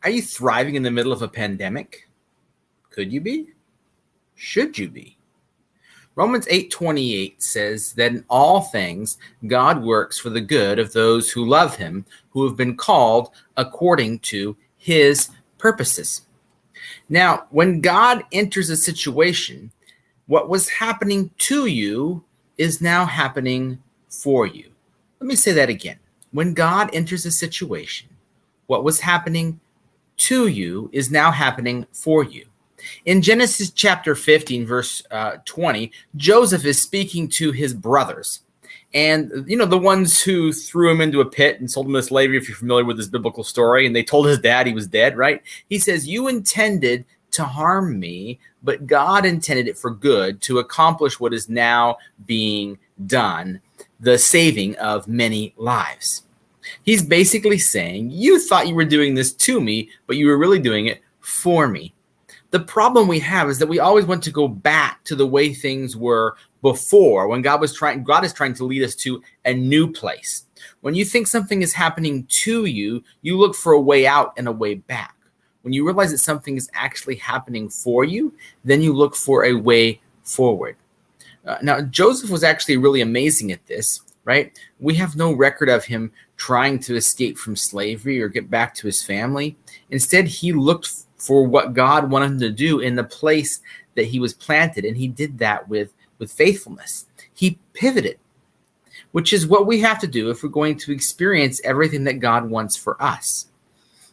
Are you thriving in the middle of a pandemic? Could you be? Should you be? Romans 8:28 says that in all things God works for the good of those who love him, who have been called according to his purposes. Now, when God enters a situation, what was happening to you is now happening for you. Let me say that again. When God enters a situation, what was happening to you is now happening for you. In Genesis chapter 15, verse 20, Joseph is speaking to his brothers. And, the ones who threw him into a pit and sold him into slavery, if you're familiar with this biblical story, and they told his dad he was dead, right? He says, you intended to harm me, but God intended it for good to accomplish what is now being done, the saving of many lives. He's basically saying, you thought you were doing this to me, but you were really doing it for me. The problem we have is that we always want to go back to the way things were before, when God is trying to lead us to a new place. When you think something is happening to you, you look for a way out and a way back. When you realize that something is actually happening for you, then you look for a way forward. Now, Joseph was actually really amazing at this, right? We have no record of him trying to escape from slavery or get back to his family. Instead, he looked for what God wanted him to do in the place that he was planted, and he did that with faithfulness. He pivoted, which is what we have to do if we're going to experience everything that God wants for us.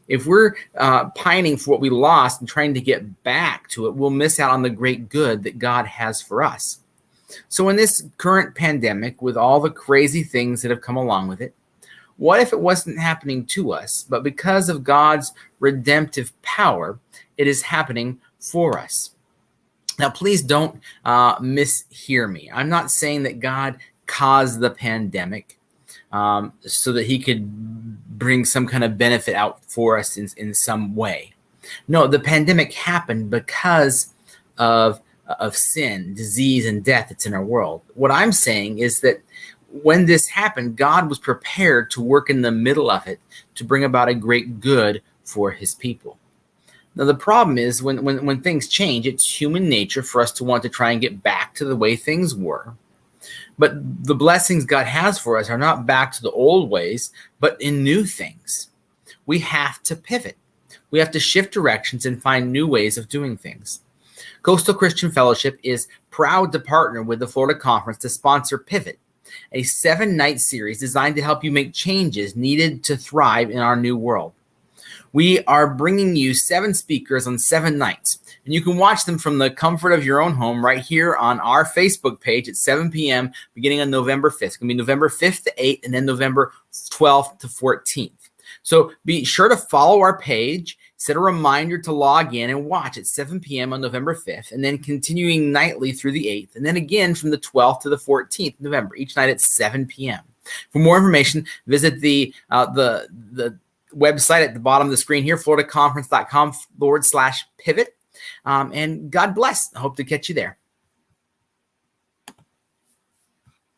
If we're pining for what we lost and trying to get back to it, we'll miss out on the great good that God has for us. So in this current pandemic, with all the crazy things that have come along with it, what if it wasn't happening to us, but because of God's redemptive power, it is happening for us? Now, please don't mishear me. I'm not saying that God caused the pandemic so that he could bring some kind of benefit out for us in some way. No, the pandemic happened because of sin, disease, and death that's in our world. What I'm saying is that when this happened, God was prepared to work in the middle of it to bring about a great good for his people. Now, the problem is when things change, it's human nature for us to want to try and get back to the way things were. But the blessings God has for us are not back to the old ways, but in new things. We have to pivot. We have to shift directions and find new ways of doing things. Coastal Christian Fellowship is proud to partner with the Florida Conference to sponsor Pivot, a 7-night series designed to help you make changes needed to thrive in our new world. We are bringing you 7 speakers on 7 nights, and you can watch them from the comfort of your own home right here on our Facebook page at 7 p.m. beginning on November 5th. It's going to be November 5th to 8th and then November 12th to 14th. So be sure to follow our page, set a reminder to log in and watch at 7 p.m. on November 5th, and then continuing nightly through the 8th, and then again from the 12th to the 14th of November, each night at 7 p.m. For more information, visit the website at the bottom of the screen here, floridaconference.com/pivot. And God bless. I hope to catch you there.